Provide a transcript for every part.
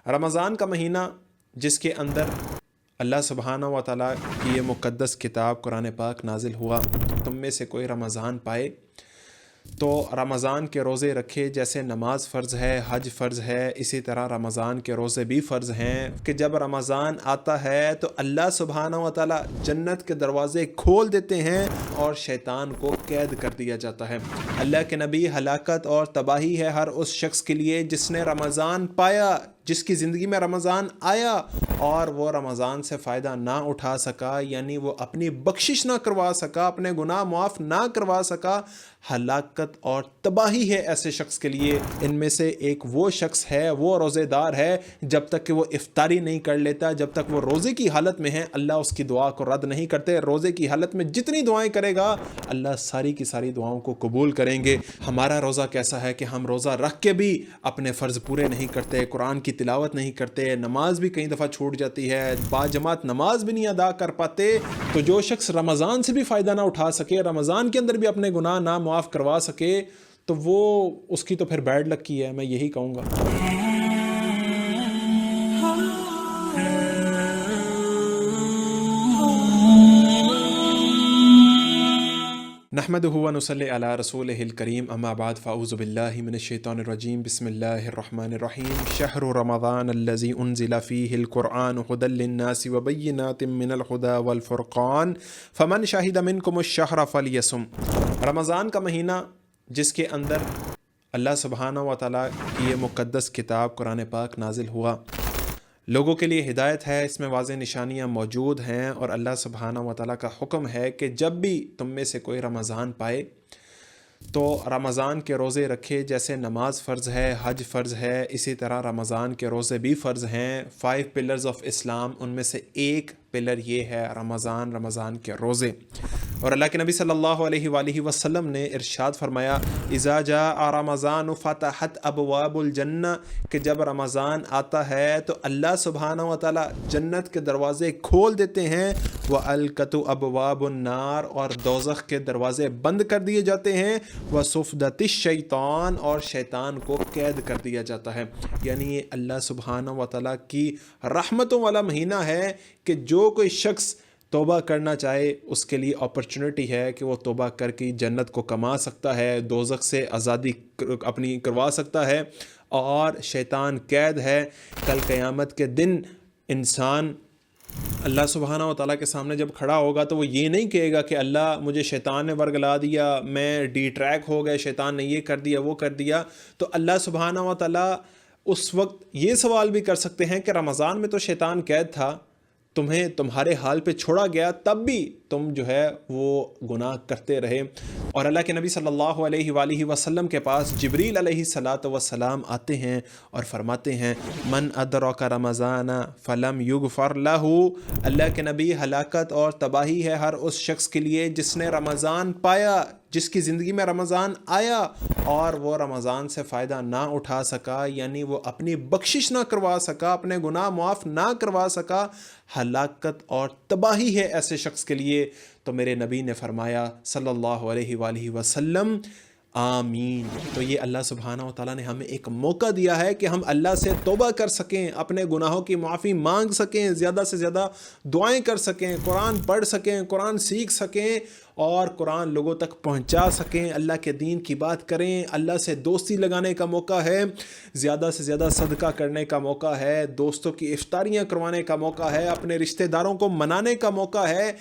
رمضان کا مہینہ جس کے اندر اللہ سبحانہ و تعالیٰ کی یہ مقدس کتاب قرآن پاک نازل ہوا، تم میں سے کوئی رمضان پائے تو رمضان کے روزے رکھے۔ جیسے نماز فرض ہے، حج فرض ہے، اسی طرح رمضان کے روزے بھی فرض ہیں کہ جب رمضان آتا ہے تو اللہ سبحانہ و تعالیٰ جنت کے دروازے کھول دیتے ہیں اور شیطان کو قید کر دیا جاتا ہے۔ اللہ کے نبی، ہلاکت اور تباہی ہے ہر اس شخص کے لیے جس نے رمضان پایا، جس کی زندگی میں رمضان آیا اور وہ رمضان سے فائدہ نہ اٹھا سکا، یعنی وہ اپنی بخشش نہ کروا سکا، اپنے گناہ معاف نہ کروا سکا۔ ہلاکت اور تباہی ہے ایسے شخص کے لیے۔ ان میں سے ایک وہ شخص ہے، وہ روزے دار ہے، جب تک کہ وہ افطاری نہیں کر لیتا، جب تک وہ روزے کی حالت میں ہے، اللہ اس کی دعا کو رد نہیں کرتے۔ روزے کی حالت میں جتنی دعائیں کرے گا، اللہ ساری کی ساری دعاؤں کو قبول کریں گے۔ ہمارا روزہ کیسا ہے کہ ہم روزہ رکھ کے بھی اپنے فرض پورے نہیں کرتے، قرآن کی تلاوت نہیں کرتے، نماز بھی کئی دفعہ چھوٹ جاتی ہے، باجماعت نماز بھی نہیں ادا کر پاتے۔ تو جو شخص رمضان سے بھی فائدہ نہ اٹھا سکے، رمضان کے اندر بھی اپنے گناہ نہ معاف کروا سکے، تو وہ اس کی تو پھر بیڈ لک کی ہے، میں یہی کہوں گا۔ نحمدہ و نصلی علی رسولہ الکریم، اما بعد، فاعوذ باللہ من الشیطان الرجیم، بسم اللہ الرحمن الرحیم۔ شہر رمضان الذی انزل فیہ القرآن ھدی للناس وبینات من الھدی والفرقان فمن شہد منکم الشہر فلیصم۔ رمضان کا مہینہ جس کے اندر اللہ سبحانہ و تعالیٰ کی یہ مقدس کتاب قرآن پاک نازل ہوا، لوگوں کے لیے ہدایت ہے، اس میں واضح نشانیاں موجود ہیں، اور اللہ سبحانہ و تعالیٰ کا حکم ہے کہ جب بھی تم میں سے کوئی رمضان پائے تو رمضان کے روزے رکھے۔ جیسے نماز فرض ہے، حج فرض ہے، اسی طرح رمضان کے روزے بھی فرض ہیں۔ 5 پلرز آف اسلام، ان میں سے ایک پلر یہ ہے رمضان کے روزے۔ اور اللہ کے نبی صلی اللہ علیہ وآلہ وسلم نے ارشاد فرمایا، اذا جاء رمضان فتحت ابواب الجنہ، کہ جب رمضان آتا ہے تو اللہ سبحانہ و تعالیٰ جنت کے دروازے کھول دیتے ہیں، وَأَلْقَتُ أَبْوَابُ النَّارِ، اور دوزخ کے دروازے بند کر دیے جاتے ہیں، وَصُفْدَتِ الشَّيْطَانِ، اور شیطان کو قید کر دیا جاتا ہے۔ یعنی یہ اللہ سبحانہ و تعالیٰ کی رحمتوں والا مہینہ ہے کہ جو کوئی شخص توبہ کرنا چاہے اس کے لیے اپرچونٹی ہے کہ وہ توبہ کر کے جنت کو کما سکتا ہے، دوزخ سے آزادی اپنی کروا سکتا ہے، اور شیطان قید ہے۔ کل قیامت کے دن انسان اللہ سبحانہ و تعالیٰ کے سامنے جب کھڑا ہوگا تو وہ یہ نہیں کہے گا کہ اللہ مجھے شیطان نے ورگلا دیا، میں ڈی ٹریک ہو گئے، شیطان نے یہ کر دیا وہ کر دیا۔ تو اللہ سبحانہ و تعالیٰ اس وقت یہ سوال بھی کر سکتے ہیں کہ رمضان میں تو شیطان قید تھا، تمہیں تمہارے حال پہ چھوڑا گیا، تب بھی تم جو ہے وہ گناہ کرتے رہے۔ اور اللہ کے نبی صلی اللہ علیہ وآلہ وسلم کے پاس جبریل علیہ السلام آتے ہیں اور فرماتے ہیں، من ادرک رمضان فلم یغفر لہ۔ اللہ کے نبی، ہلاکت اور تباہی ہے ہر اس شخص کے لیے جس نے رمضان پایا، جس کی زندگی میں رمضان آیا اور وہ رمضان سے فائدہ نہ اٹھا سکا، یعنی وہ اپنی بخشش نہ کروا سکا، اپنے گناہ معاف نہ کروا سکا۔ ہلاکت اور تباہی ہے ایسے شخص کے لیے۔ تو میرے نبی نے فرمایا صلی اللہ علیہ وآلہ وسلم، آمین۔ تو یہ اللہ سبحانہ و تعالیٰ نے ہمیں ایک موقع دیا ہے کہ ہم اللہ سے توبہ کر سکیں، اپنے گناہوں کی معافی مانگ سکیں، زیادہ سے زیادہ دعائیں کر سکیں، قرآن پڑھ سکیں، قرآن سیکھ سکیں اور قرآن لوگوں تک پہنچا سکیں، اللہ کے دین کی بات کریں، اللہ سے دوستی لگانے کا موقع ہے، زیادہ سے زیادہ صدقہ کرنے کا موقع ہے، دوستوں کی افطاریاں کروانے کا موقع ہے، اپنے رشتہ داروں کو منانے کا موقع ہے۔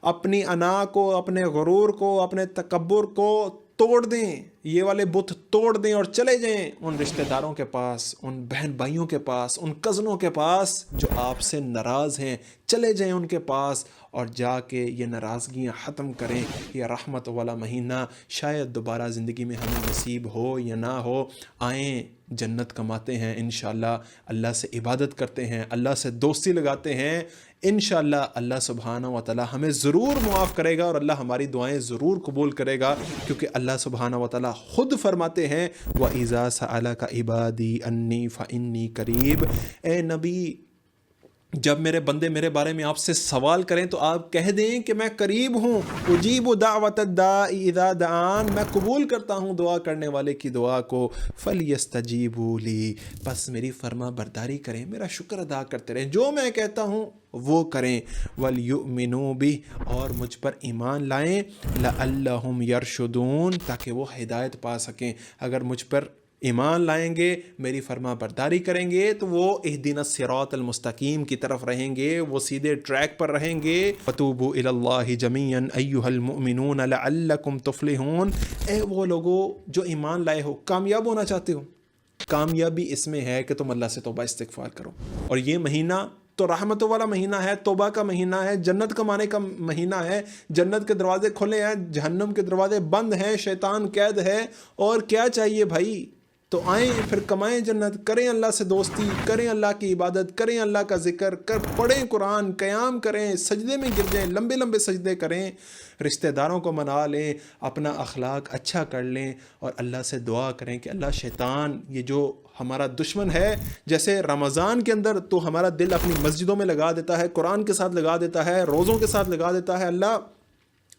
اپنی انا کو، اپنے غرور کو، اپنے تکبر کو توڑ دیں، یہ والے بت توڑ دیں اور چلے جائیں ان رشتہ داروں کے پاس، ان بہن بھائیوں کے پاس، ان کزنوں کے پاس جو آپ سے ناراض ہیں، چلے جائیں ان کے پاس اور جا کے یہ ناراضگیاں ختم کریں۔ یہ رحمت والا مہینہ شاید دوبارہ زندگی میں ہمیں نصیب ہو یا نہ ہو، آئیں جنت کماتے ہیں انشاءاللہ، اللہ سے عبادت کرتے ہیں، اللہ سے دوستی لگاتے ہیں، انشاءاللہ اللہ سبحانہ و تعالی ہمیں ضرور معاف کرے گا اور اللہ ہماری دعائیں ضرور قبول کرے گا، کیونکہ اللہ سبحانہ و تعالی خود فرماتے ہیں وَإِذَا سَأَلَكَ عِبَادِي أَنِّي فَإِنِّي قَرِيبٌ۔ اے نبی، جب میرے بندے میرے بارے میں آپ سے سوال کریں تو آپ کہہ دیں کہ میں قریب ہوں، اجیب دعوت الداعی اذا دعان، میں قبول کرتا ہوں دعا کرنے والے کی دعا کو، فلیستجیبوا لی، بس میری فرما برداری کریں، میرا شکر ادا کرتے رہیں، جو میں کہتا ہوں وہ کریں، ولیؤمنوا بہ، اور مجھ پر ایمان لائیں، لعلہم یرشدون، تاکہ وہ ہدایت پا سکیں۔ اگر مجھ پر ایمان لائیں گے، میری فرما برداری کریں گے، تو وہ اہدنا الصراط المستقیم کی طرف رہیں گے، وہ سیدھے ٹریک پر رہیں گے۔ وتوبوا الی اللہ جمیعا ایھا المؤمنون لعلکم تفلحون، اے وہ لوگوں جو ایمان لائے ہو، کامیاب ہونا چاہتے ہو، کامیابی اس میں ہے کہ تم اللہ سے توبہ استغفار کرو، اور یہ مہینہ تو رحمتوں والا مہینہ ہے، توبہ کا مہینہ ہے، جنت کمانے کا مہینہ ہے، جنت کے دروازے کھلے ہیں، جہنم کے دروازے بند ہیں، شیطان قید ہے، اور کیا چاہیے بھائی؟ تو آئیں پھر کمائیں جنت، کریں اللہ سے دوستی، کریں اللہ کی عبادت، کریں اللہ کا ذکر، پڑھیں قرآن، قیام کریں، سجدے میں گر جائیں، لمبے لمبے سجدے کریں، رشتہ داروں کو منا لیں، اپنا اخلاق اچھا کر لیں، اور اللہ سے دعا کریں کہ اللہ شیطان یہ جو ہمارا دشمن ہے، جیسے رمضان کے اندر تو ہمارا دل اپنی مسجدوں میں لگا دیتا ہے، قرآن کے ساتھ لگا دیتا ہے، روزوں کے ساتھ لگا دیتا ہے، اللہ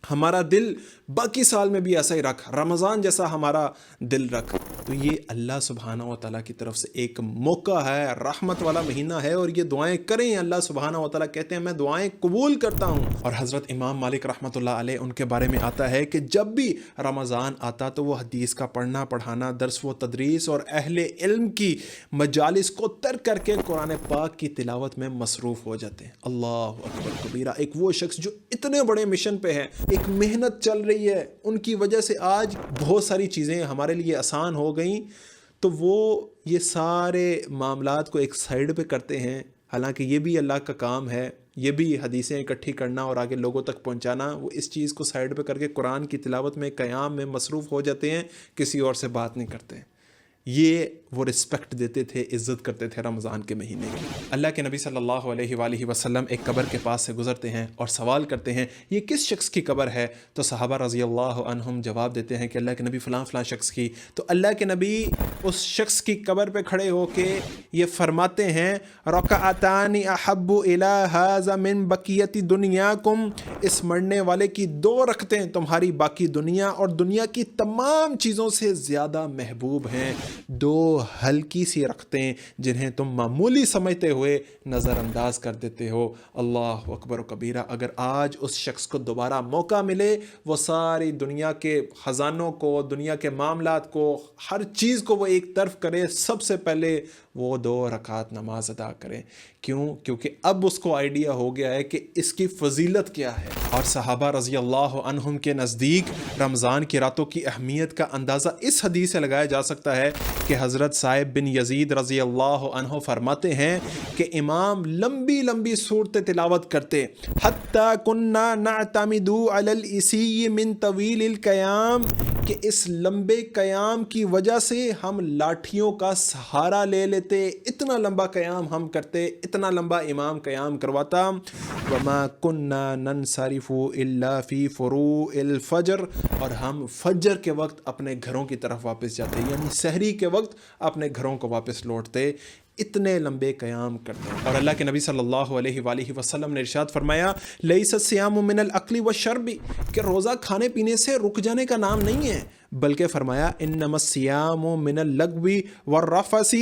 ہمارا دل باقی سال میں بھی ایسا ہی رکھ، رمضان جیسا ہمارا دل رکھ۔ تو یہ اللہ سبحانہ و تعالیٰ کی طرف سے ایک موقع ہے، رحمت والا مہینہ ہے، اور یہ دعائیں کریں، اللہ سبحانہ و تعالیٰ کہتے ہیں میں دعائیں قبول کرتا ہوں۔ اور حضرت امام مالک رحمۃ اللہ علیہ ان کے بارے میں آتا ہے کہ جب بھی رمضان آتا تو وہ حدیث کا پڑھنا پڑھانا، درس و تدریس اور اہل علم کی مجالس کو ترک کر کے قرآن پاک کی تلاوت میں مصروف ہو جاتے ہیں۔ اللہ اکبر کبیرہ، ایک وہ شخص جو اتنے بڑے مشن پہ ہے، ایک محنت چل رہی ہے، ان کی وجہ سے آج بہت ساری چیزیں ہمارے لیے آسان ہو گئیں، تو وہ یہ سارے معاملات کو ایک سائیڈ پہ کرتے ہیں، حالانکہ یہ بھی اللہ کا کام ہے، یہ بھی حدیثیں اکٹھی کرنا اور آگے لوگوں تک پہنچانا، وہ اس چیز کو سائیڈ پہ کر کے قرآن کی تلاوت میں، قیام میں مصروف ہو جاتے ہیں، کسی اور سے بات نہیں کرتے۔ یہ وہ رسپیکٹ دیتے تھے، عزت کرتے تھے رمضان کے مہینے کی۔ اللہ کے نبی صلی اللہ علیہ وآلہ وسلم ایک قبر کے پاس سے گزرتے ہیں اور سوال کرتے ہیں یہ کس شخص کی قبر ہے؟ تو صحابہ رضی اللہ عنہم جواب دیتے ہیں کہ اللہ کے نبی فلاں فلاں شخص کی۔ تو اللہ کے نبی اس شخص کی قبر پہ کھڑے ہو کے یہ فرماتے ہیں رکعتان احب الی ھذا من بقیۃ دنیاکم، اس مرنے والے کی 2 رکعتیں تمہاری باقی دنیا اور دنیا کی تمام چیزوں سے زیادہ محبوب ہیں، 2 ہلکی سی رکعتیں جنہیں تم معمولی سمجھتے ہوئے نظر انداز کر دیتے ہو۔ اللہ اکبر و کبیرہ، اگر آج اس شخص کو دوبارہ موقع ملے، وہ ساری دنیا کے خزانوں کو، دنیا کے معاملات کو، ہر چیز کو وہ ایک طرف کرے، سب سے پہلے وہ 2 رکعت نماز ادا کریں۔ کیوں؟ کیونکہ اب اس کو آئیڈیا ہو گیا ہے کہ اس کی فضیلت کیا ہے۔ اور صحابہ رضی اللہ عنہم کے نزدیک رمضان کی راتوں کی اہمیت کا اندازہ اس حدیث سے لگایا جا سکتا ہے کہ حضرت صائب بن یزید رضی اللہ عنہ فرماتے ہیں کہ امام لمبی لمبی صورتیں تلاوت کرتے، حتی کننا نعتمد علی الاسی من طویل القیام، کہ اس لمبے قیام کی وجہ سے ہم لاٹھیوں کا سہارا لے لیتے، اتنا لمبا قیام ہم کرتے، اتنا لمبا امام قیام کرواتا۔ وما کننا ننصرف الا فی فروع الفجر، اور ہم فجر کے وقت اپنے گھروں کی طرف واپس جاتے، یعنی سحری کے وقت اپنے گھروں کو واپس لوٹتے، اتنے لمبے قیام کرتے ہیں۔ اور اللہ کے نبی صلی اللہ علیہ وآلہ وسلم نے ارشاد فرمایا لیس الصیام من الاکل والشرب، کہ روزہ کھانے پینے سے رک جانے کا نام نہیں ہے، بلکہ فرمایا انما الصیام من اللغو والرفث،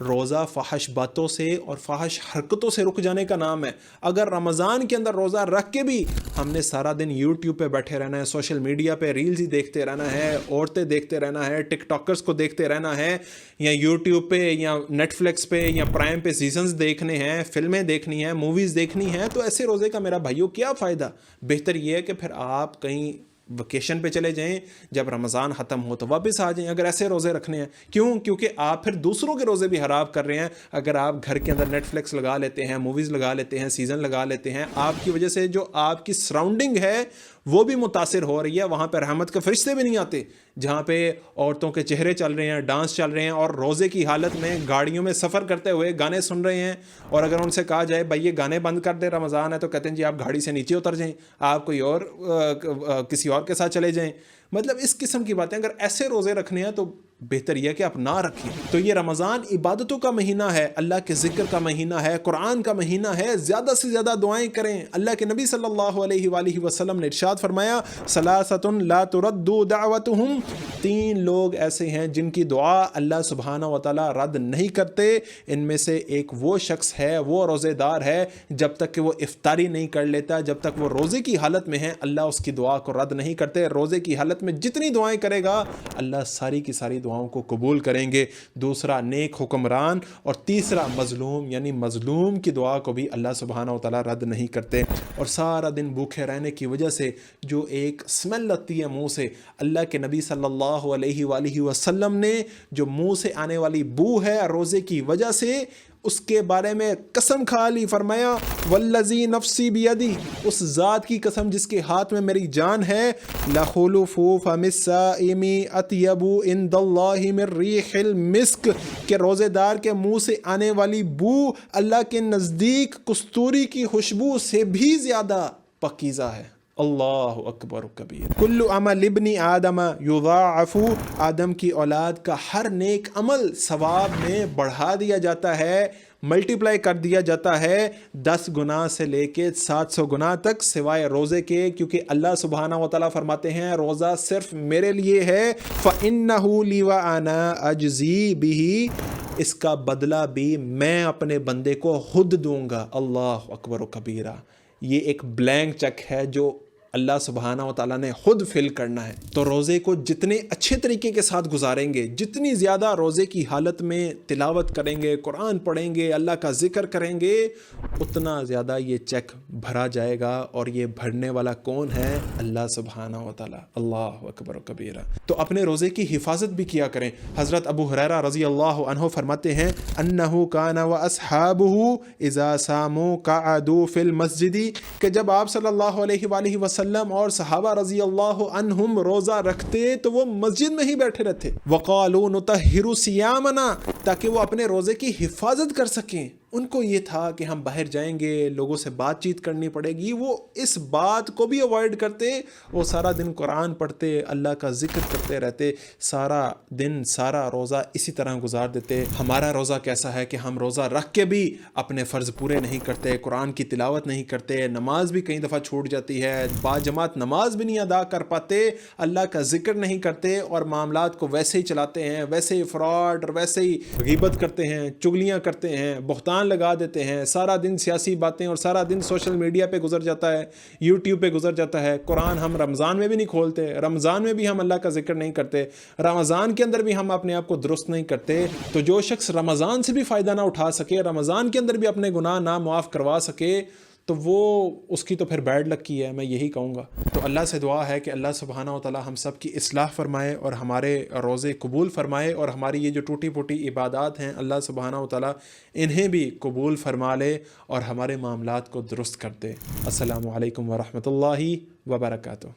روزہ فحش باتوں سے اور فحش حرکتوں سے رک جانے کا نام ہے۔ اگر رمضان کے اندر روزہ رکھ کے بھی ہم نے سارا دن یوٹیوب پہ بیٹھے رہنا ہے، سوشل میڈیا پہ ریلز ہی دیکھتے رہنا ہے، عورتیں دیکھتے رہنا ہے، ٹک ٹاکرز کو دیکھتے رہنا ہے، یا یوٹیوب پہ یا نیٹ فلکس پہ یا پرائم پہ سیزنز دیکھنے ہیں، فلمیں دیکھنی ہیں، موویز دیکھنی ہیں، تو ایسے روزے کا میرا بھائیو کیا فائدہ؟ بہتر یہ ہے کہ پھر آپ کہیں ویکیشن پہ چلے جائیں، جب رمضان ختم ہو تو واپس آ جائیں، اگر ایسے روزے رکھنے ہیں۔ کیوں؟ کیونکہ آپ پھر دوسروں کے روزے بھی خراب کر رہے ہیں۔ اگر آپ گھر کے اندر نیٹ فلکس لگا لیتے ہیں، موویز لگا لیتے ہیں، سیزن لگا لیتے ہیں، آپ کی وجہ سے جو آپ کی سراؤنڈنگ ہے وہ بھی متاثر ہو رہی ہے، وہاں پہ رحمت کے فرشتے بھی نہیں آتے، جہاں پہ عورتوں کے چہرے چل رہے ہیں، ڈانس چل رہے ہیں، اور روزے کی حالت میں گاڑیوں میں سفر کرتے ہوئے گانے سن رہے ہیں، اور اگر ان سے کہا جائے بھائی یہ گانے بند کر دے رمضان ہے، تو کہتے ہیں جی آپ گاڑی سے نیچے اتر جائیں، آپ کوئی اور کسی اور کے ساتھ چلے جائیں۔ مطلب اس قسم کی باتیں، اگر ایسے روزے رکھنے ہیں تو بہتر یہ کہ آپ نہ رکھیں۔ تو یہ رمضان عبادتوں کا مہینہ ہے، اللہ کے ذکر کا مہینہ ہے، قرآن کا مہینہ ہے، زیادہ سے زیادہ دعائیں کریں۔ اللہ کے نبی صلی اللہ علیہ وآلہ وسلم نے ارشاد فرمایا ثلاثۃ لا ترد دعوتهم، 3 لوگ ایسے ہیں جن کی دعا اللہ سبحانہ و تعالیٰ رد نہیں کرتے۔ ان میں سے ایک وہ شخص ہے، وہ روزے دار ہے، جب تک کہ وہ افطاری نہیں کر لیتا، جب تک وہ روزے کی حالت میں ہے، اللہ اس کی دعا کو رد نہیں کرتے۔ روزے کی حالت میں جتنی دعائیں کرے گا اللہ ساری کی ساری دعاؤں کو قبول کریں گے۔ دوسرا نیک حکمران، اور تیسرا مظلوم، یعنی مظلوم کی دعا کو بھی اللہ سبحانہ و تعالیٰ رد نہیں کرتے۔ اور سارا دن بھوکے رہنے کی وجہ سے جو ایک اسمیل لگتی ہے منہ سے، اللہ کے نبی صلی اللہ علیہ وآلہ وسلم نے جو منہ سے آنے والی بو ہے روزے کی وجہ سے، اس کے بارے میں قسم کھا لی، فرمایا والذی نفسی بیدی، اس ذات کی قسم جس کے ہاتھ میں میری جان ہے، لخلف فم الصائم اطیب عند اللہ من ریح المسک، کہ روزے دار کے منہ سے آنے والی بو اللہ کے نزدیک کستوری کی خوشبو سے بھی زیادہ پاکیزہ ہے۔ اللہ اکبر کبیر۔ کل عمل ابن آدم یضاعف، آدم کی اولاد کا ہر نیک عمل ثواب میں بڑھا دیا جاتا ہے، ملٹیپلائی کر دیا جاتا ہے 10 گنا سے لے کے 700 گنا تک، سوائے روزے کے، کیونکہ اللہ سبحانہ و تعالیٰ فرماتے ہیں روزہ صرف میرے لیے ہے، فَإِنَّهُ لِي وَأَنَا أَجْزِي بِهِ، اس کا بدلہ بھی میں اپنے بندے کو خود دوں گا۔ اللہ اکبر و کبیرہ۔ یہ ایک بلینک چیک ہے جو اللہ سبحانہ و تعالیٰ نے خود فل کرنا ہے۔ تو روزے کو جتنے اچھے طریقے کے ساتھ گزاریں گے، جتنی زیادہ روزے کی حالت میں تلاوت کریں گے، قرآن پڑھیں گے، اللہ کا ذکر کریں گے، اتنا زیادہ یہ چیک بھرا جائے گا۔ اور یہ بھرنے والا کون ہے؟ اللہ سبحانہ و تعالیٰ۔ اللہ اکبر و کبیرہ۔ تو اپنے روزے کی حفاظت بھی کیا کریں۔ حضرت ابو ہریرہ رضی اللہ عنہ فرماتے ہیں انہ کان واصحابہ اذا صاموا قعدوا فی المسجد، کہ جب آپ صلی اللہ علیہ وآلہ وسلم اور صحابہ رضی اللہ عنہم روزہ رکھتے تو وہ مسجد میں ہی بیٹھے رہتے، وقالوا نطہر صیامنا، تاکہ وہ اپنے روزے کی حفاظت کر سکیں۔ ان کو یہ تھا کہ ہم باہر جائیں گے، لوگوں سے بات چیت کرنی پڑے گی، وہ اس بات کو بھی اوائڈ کرتے، وہ سارا دن قرآن پڑھتے، اللہ کا ذکر کرتے رہتے، سارا دن سارا روزہ اسی طرح گزار دیتے۔ ہمارا روزہ کیسا ہے کہ ہم روزہ رکھ کے بھی اپنے فرض پورے نہیں کرتے، قرآن کی تلاوت نہیں کرتے، نماز بھی کئی دفعہ چھوٹ جاتی ہے، باجماعت نماز بھی نہیں ادا کر پاتے، اللہ کا ذکر نہیں کرتے، اور معاملات کو ویسے ہی چلاتے ہیں، ویسے ہی فراڈ اور ویسے ہی غیبت کرتے ہیں، چگلیاں کرتے ہیں، بہتان لگا دیتے ہیں، سارا دن سیاسی باتیں، اور سارا دن سوشل میڈیا پہ گزر جاتا ہے، یوٹیوب پہ گزر جاتا ہے۔ قرآن ہم رمضان میں بھی نہیں کھولتے، رمضان میں بھی ہم اللہ کا ذکر نہیں کرتے، رمضان کے اندر بھی ہم اپنے آپ کو درست نہیں کرتے۔ تو جو شخص رمضان سے بھی فائدہ نہ اٹھا سکے، رمضان کے اندر بھی اپنے گناہ نہ معاف کروا سکے، تو وہ اس کی تو پھر بیڈ لک کی ہے، میں یہی کہوں گا۔ تو اللہ سے دعا ہے کہ اللہ سبحانہ و تعالیٰ ہم سب کی اصلاح فرمائے، اور ہمارے روزے قبول فرمائے، اور ہماری یہ جو ٹوٹی پھوٹی عبادات ہیں اللہ سبحانہ و تعالیٰ انہیں بھی قبول فرما لے اور ہمارے معاملات کو درست کر دے۔ السلام علیکم ورحمۃ اللہ وبرکاتہ۔